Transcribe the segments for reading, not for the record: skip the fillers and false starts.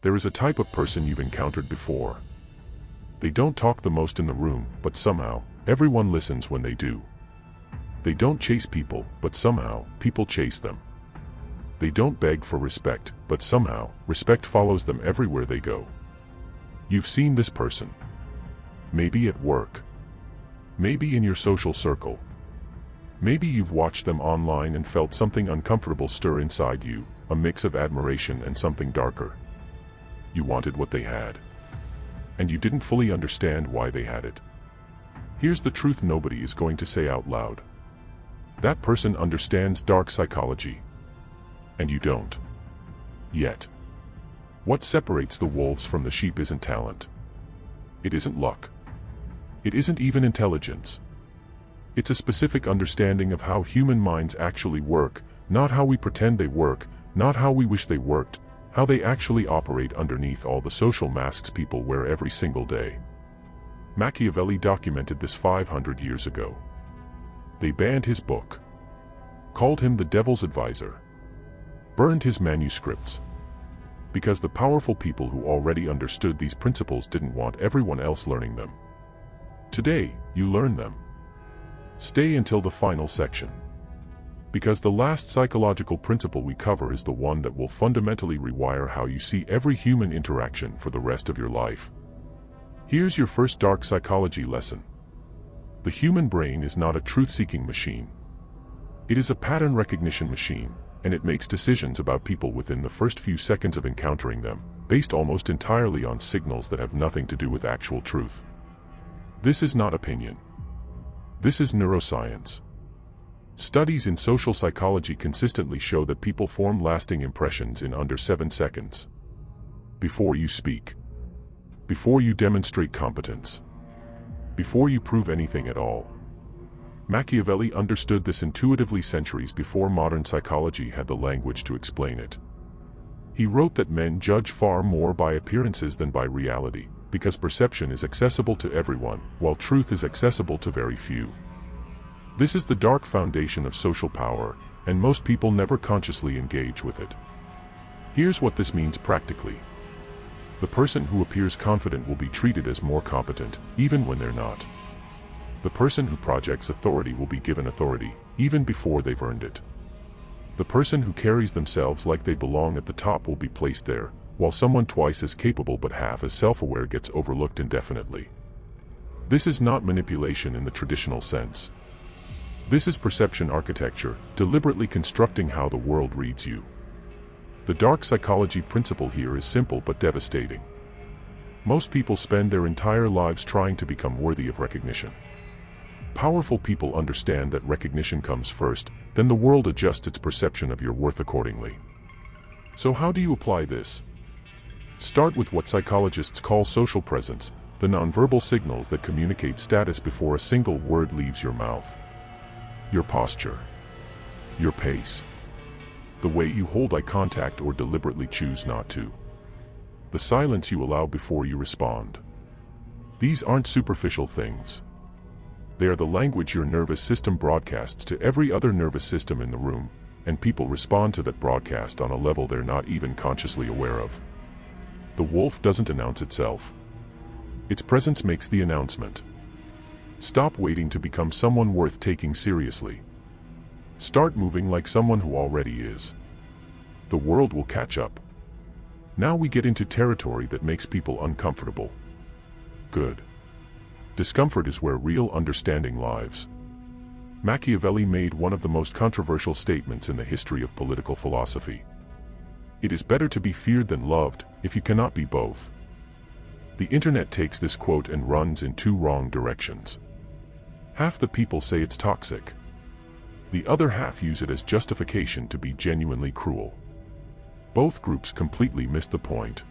There is a type of person you've encountered before. They don't talk the most in the room, but somehow, everyone listens when they do. They don't chase people, but somehow, people chase them. They don't beg for respect, but somehow, respect follows them everywhere they go. You've seen this person. Maybe at work. Maybe in your social circle. Maybe you've watched them online and felt something uncomfortable stir inside you, a mix of admiration and something darker. You wanted what they had. And you didn't fully understand why they had it. Here's the truth nobody is going to say out loud. That person understands dark psychology. And you don't. Yet. What separates the wolves from the sheep isn't talent. It isn't luck. It isn't even intelligence. It's a specific understanding of how human minds actually work, not how we pretend they work, not how we wish they worked, how they actually operate underneath all the social masks people wear every single day. Machiavelli documented this 500 years ago. They banned his book, called him the devil's advisor, burned his manuscripts, because the powerful people who already understood these principles didn't want everyone else learning them. Today, you learn them. Stay until the final section. Because the last psychological principle we cover is the one that will fundamentally rewire how you see every human interaction for the rest of your life. Here's your first dark psychology lesson. The human brain is not a truth-seeking machine. It is a pattern recognition machine, and it makes decisions about people within the first few seconds of encountering them, based almost entirely on signals that have nothing to do with actual truth. This is not opinion. This is neuroscience. Studies in social psychology consistently show that people form lasting impressions in under 7 seconds. Before you speak. Before you demonstrate competence. Before you prove anything at all. Machiavelli understood this intuitively centuries before modern psychology had the language to explain it. He wrote that men judge far more by appearances than by reality, because perception is accessible to everyone, while truth is accessible to very few. This is the dark foundation of social power, and most people never consciously engage with it. Here's what this means practically. The person who appears confident will be treated as more competent, even when they're not. The person who projects authority will be given authority, even before they've earned it. The person who carries themselves like they belong at the top will be placed there, while someone twice as capable but half as self-aware gets overlooked indefinitely. This is not manipulation in the traditional sense. This is perception architecture, deliberately constructing how the world reads you. The dark psychology principle here is simple but devastating. Most people spend their entire lives trying to become worthy of recognition. Powerful people understand that recognition comes first, then the world adjusts its perception of your worth accordingly. So how do you apply this? Start with what psychologists call social presence, the nonverbal signals that communicate status before a single word leaves your mouth. Your posture. Your pace. The way you hold eye contact or deliberately choose not to. The silence you allow before you respond. These aren't superficial things. They are the language your nervous system broadcasts to every other nervous system in the room, and people respond to that broadcast on a level they're not even consciously aware of. The wolf doesn't announce itself. Its presence makes the announcement. Stop waiting to become someone worth taking seriously. Start moving like someone who already is. The world will catch up. Now we get into territory that makes people uncomfortable. Good. Discomfort is where real understanding lies. Machiavelli made one of the most controversial statements in the history of political philosophy. It is better to be feared than loved, if you cannot be both. The internet takes this quote and runs in two wrong directions. Half the people say it's toxic. The other half use it as justification to be genuinely cruel. Both groups completely miss the point.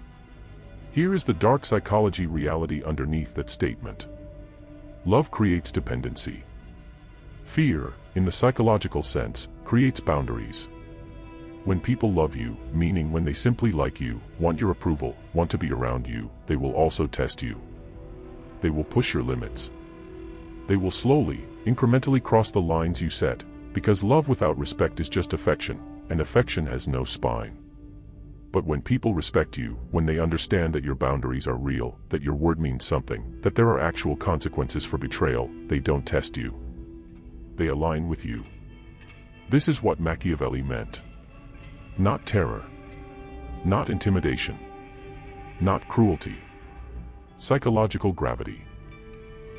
Here is the dark psychology reality underneath that statement. Love creates dependency. Fear, in the psychological sense, creates boundaries. When people love you, meaning when they simply like you, want your approval, want to be around you, they will also test you. They will push your limits. They will slowly, incrementally cross the lines you set, because love without respect is just affection, and affection has no spine. But when people respect you, when they understand that your boundaries are real, that your word means something, that there are actual consequences for betrayal, they don't test you. They align with you. This is what Machiavelli meant. Not terror. Not intimidation. Not cruelty. Psychological gravity.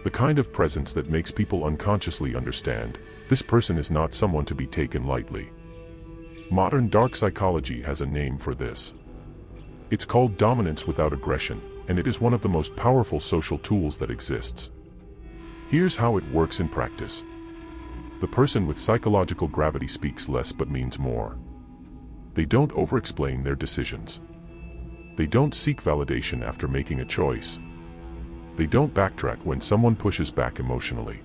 The kind of presence that makes people unconsciously understand, this person is not someone to be taken lightly. Modern dark psychology has a name for this. It's called dominance without aggression, and it is one of the most powerful social tools that exists. Here's how it works in practice. The person with psychological gravity speaks less but means more. They don't over-explain their decisions. They don't seek validation after making a choice. They don't backtrack when someone pushes back emotionally.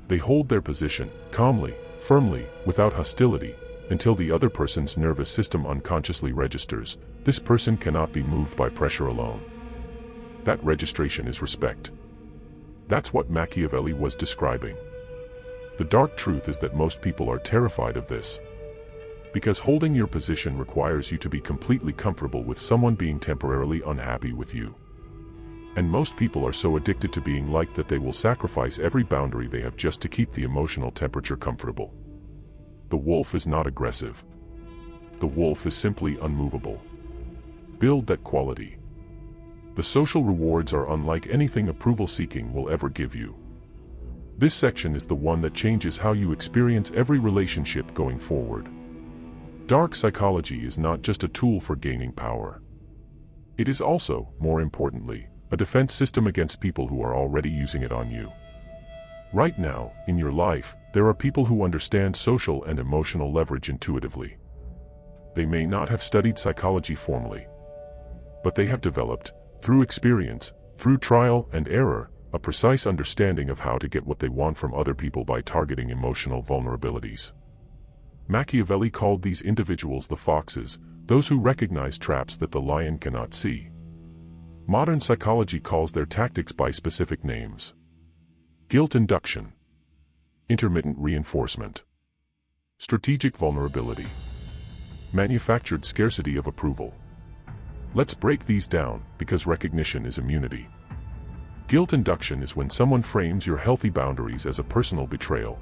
They hold their position, calmly, firmly, without hostility, until the other person's nervous system unconsciously registers, this person cannot be moved by pressure alone. That registration is respect. That's what Machiavelli was describing. The dark truth is that most people are terrified of this. Because holding your position requires you to be completely comfortable with someone being temporarily unhappy with you. And most people are so addicted to being liked that they will sacrifice every boundary they have just to keep the emotional temperature comfortable. The wolf is not aggressive. The wolf is simply unmovable. Build that quality. The social rewards are unlike anything approval seeking will ever give you. This section is the one that changes how you experience every relationship going forward. Dark psychology is not just a tool for gaining power. It is also, more importantly, a defense system against people who are already using it on you. Right now, in your life, there are people who understand social and emotional leverage intuitively. They may not have studied psychology formally, but they have developed, through experience, through trial and error, a precise understanding of how to get what they want from other people by targeting emotional vulnerabilities. Machiavelli called these individuals the foxes, those who recognize traps that the lion cannot see. Modern psychology calls their tactics by specific names. Guilt induction. Intermittent reinforcement. Strategic vulnerability. Manufactured scarcity of approval. Let's break these down, because recognition is immunity. Guilt induction is when someone frames your healthy boundaries as a personal betrayal.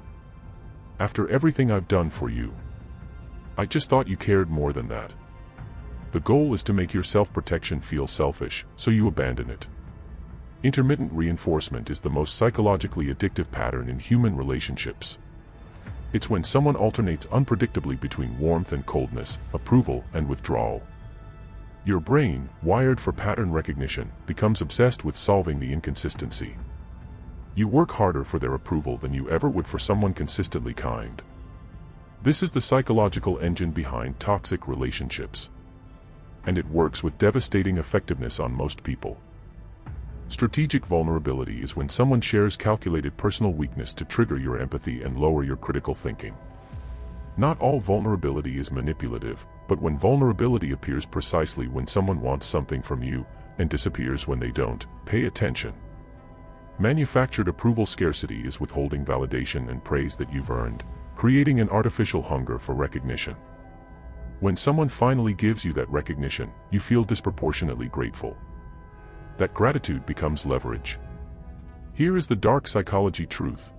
After everything I've done for you, I just thought you cared more than that. The goal is to make your self-protection feel selfish, so you abandon it. Intermittent reinforcement is the most psychologically addictive pattern in human relationships. It's when someone alternates unpredictably between warmth and coldness, approval and withdrawal. Your brain, wired for pattern recognition, becomes obsessed with solving the inconsistency. You work harder for their approval than you ever would for someone consistently kind. This is the psychological engine behind toxic relationships. And it works with devastating effectiveness on most people. Strategic vulnerability is when someone shares calculated personal weakness to trigger your empathy and lower your critical thinking. Not all vulnerability is manipulative, but when vulnerability appears precisely when someone wants something from you, and disappears when they don't, pay attention. Manufactured approval scarcity is withholding validation and praise that you've earned, creating an artificial hunger for recognition. When someone finally gives you that recognition, you feel disproportionately grateful. That gratitude becomes leverage. Here is the dark psychology truth.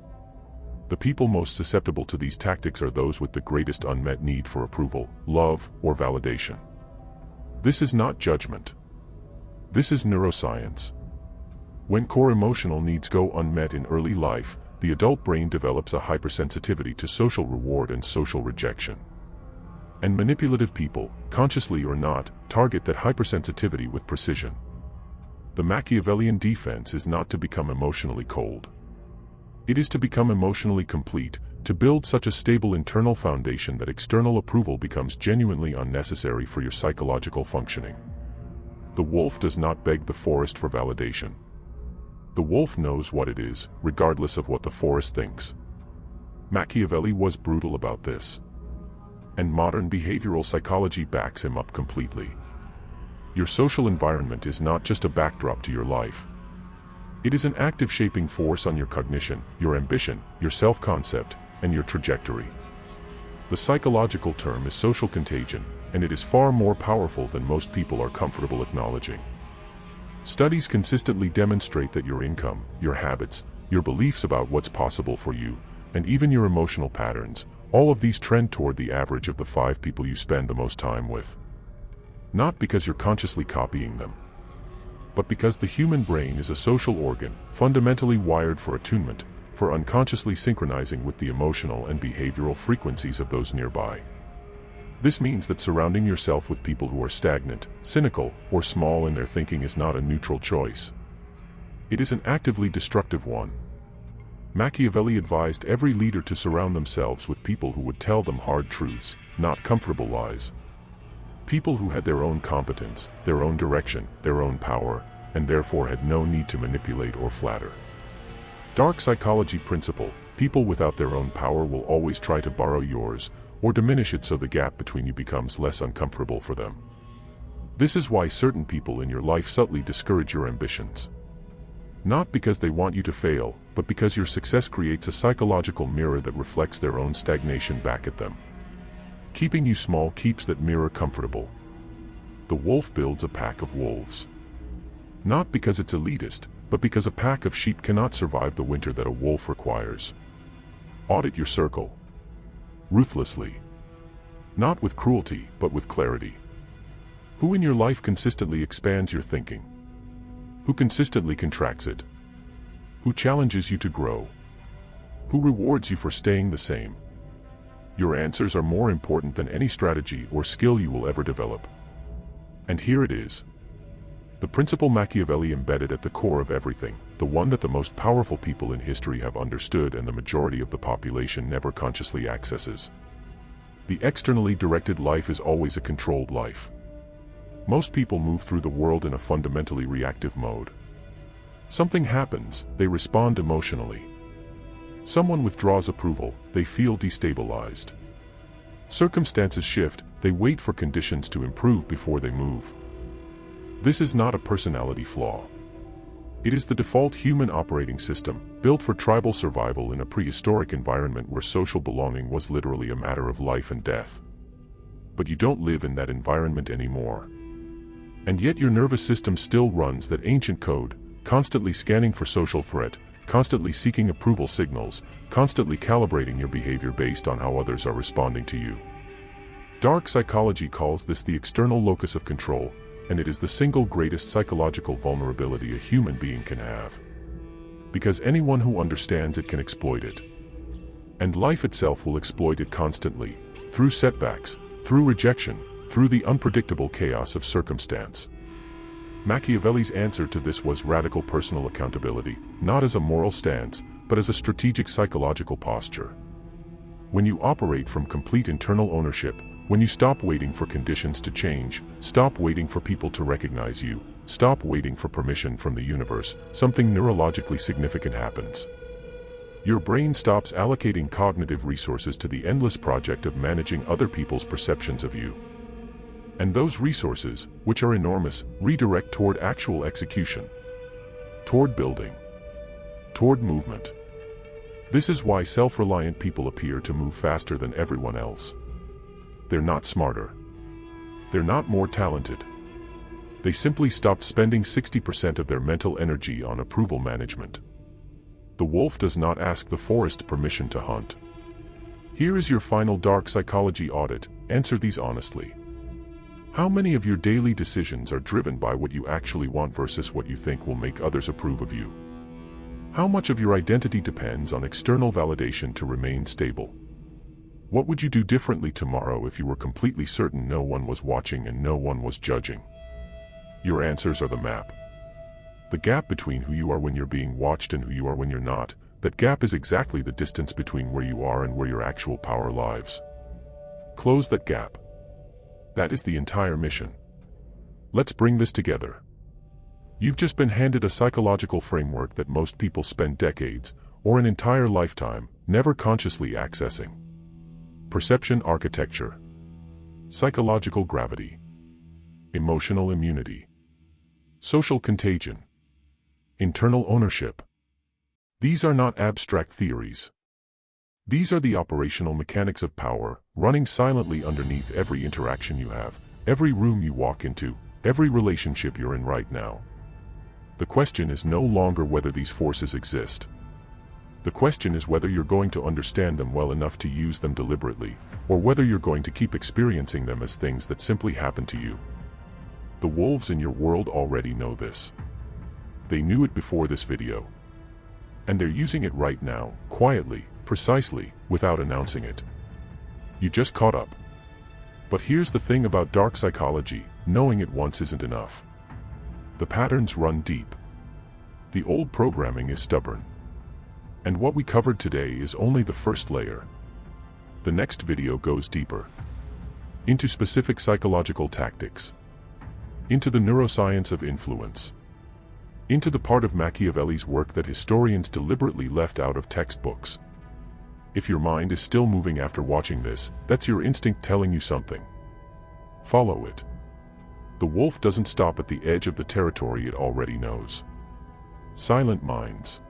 The people most susceptible to these tactics are those with the greatest unmet need for approval, love, or validation. This is not judgment. This is neuroscience. When core emotional needs go unmet in early life, the adult brain develops a hypersensitivity to social reward and social rejection. And manipulative people, consciously or not, target that hypersensitivity with precision. The Machiavellian defense is not to become emotionally cold. It is to become emotionally complete, to build such a stable internal foundation that external approval becomes genuinely unnecessary for your psychological functioning. The wolf does not beg the forest for validation. The wolf knows what it is, regardless of what the forest thinks. Machiavelli was brutal about this. And modern behavioral psychology backs him up completely. Your social environment is not just a backdrop to your life. It is an active shaping force on your cognition, your ambition, your self-concept, and your trajectory. The psychological term is social contagion, and it is far more powerful than most people are comfortable acknowledging. Studies consistently demonstrate that your income, your habits, your beliefs about what's possible for you, and even your emotional patterns, all of these trend toward the average of the 5 people you spend the most time with. Not because you're consciously copying them, but because the human brain is a social organ, fundamentally wired for attunement, for unconsciously synchronizing with the emotional and behavioral frequencies of those nearby. This means that surrounding yourself with people who are stagnant, cynical, or small in their thinking is not a neutral choice. It is an actively destructive one. Machiavelli advised every leader to surround themselves with people who would tell them hard truths, not comfortable lies. People who had their own competence, their own direction, their own power, and therefore had no need to manipulate or flatter. Dark psychology principle: people without their own power will always try to borrow yours, or diminish it so the gap between you becomes less uncomfortable for them. This is why certain people in your life subtly discourage your ambitions. Not because they want you to fail, but because your success creates a psychological mirror that reflects their own stagnation back at them. Keeping you small keeps that mirror comfortable. The wolf builds a pack of wolves. Not because it's elitist, but because a pack of sheep cannot survive the winter that a wolf requires. Audit your circle. Ruthlessly. Not with cruelty, but with clarity. Who in your life consistently expands your thinking? Who consistently contracts it? Who challenges you to grow? Who rewards you for staying the same? Your answers are more important than any strategy or skill you will ever develop. And here it is. The principle Machiavelli embedded at the core of everything, the one that the most powerful people in history have understood and the majority of the population never consciously accesses. The externally directed life is always a controlled life. Most people move through the world in a fundamentally reactive mode. Something happens, they respond emotionally. Someone withdraws approval, they feel destabilized. Circumstances shift, they wait for conditions to improve before they move. This is not a personality flaw. It is the default human operating system, built for tribal survival in a prehistoric environment where social belonging was literally a matter of life and death. But you don't live in that environment anymore. And yet your nervous system still runs that ancient code, constantly scanning for social threat, constantly seeking approval signals, constantly calibrating your behavior based on how others are responding to you. Dark psychology calls this the external locus of control, and it is the single greatest psychological vulnerability a human being can have. Because anyone who understands it can exploit it. And life itself will exploit it constantly, through setbacks, through rejection, through the unpredictable chaos of circumstance. Machiavelli's answer to this was radical personal accountability, not as a moral stance, but as a strategic psychological posture. When you operate from complete internal ownership, when you stop waiting for conditions to change, stop waiting for people to recognize you, stop waiting for permission from the universe, something neurologically significant happens. Your brain stops allocating cognitive resources to the endless project of managing other people's perceptions of you. And those resources, which are enormous, redirect toward actual execution, toward building, toward movement. This is why self-reliant people appear to move faster than everyone else. They're not smarter. They're not more talented. They simply stopped spending 60% of their mental energy on approval management. The wolf does not ask the forest permission to hunt. Here is your final dark psychology audit. Answer these honestly. How many of your daily decisions are driven by what you actually want versus what you think will make others approve of you? How much of your identity depends on external validation to remain stable? What would you do differently tomorrow if you were completely certain no one was watching and no one was judging? Your answers are the map. The gap between who you are when you're being watched and who you are when you're not, that gap is exactly the distance between where you are and where your actual power lies. Close that gap. That is the entire mission. Let's bring this together. You've just been handed a psychological framework that most people spend decades, or an entire lifetime, never consciously accessing. Perception architecture. Psychological gravity. Emotional immunity. Social contagion. Internal ownership. These are not abstract theories. These are the operational mechanics of power, running silently underneath every interaction you have, every room you walk into, every relationship you're in right now. The question is no longer whether these forces exist. The question is whether you're going to understand them well enough to use them deliberately, or whether you're going to keep experiencing them as things that simply happen to you. The wolves in your world already know this. They knew it before this video. And they're using it right now, quietly, precisely, without announcing it. You just caught up. But here's the thing about dark psychology, knowing it once isn't enough. The patterns run deep. The old programming is stubborn. And what we covered today is only the first layer. The next video goes deeper. Into specific psychological tactics. Into the neuroscience of influence. Into the part of Machiavelli's work that historians deliberately left out of textbooks. If your mind is still moving after watching this, that's your instinct telling you something. Follow it. The wolf doesn't stop at the edge of the territory it already knows. Silent minds.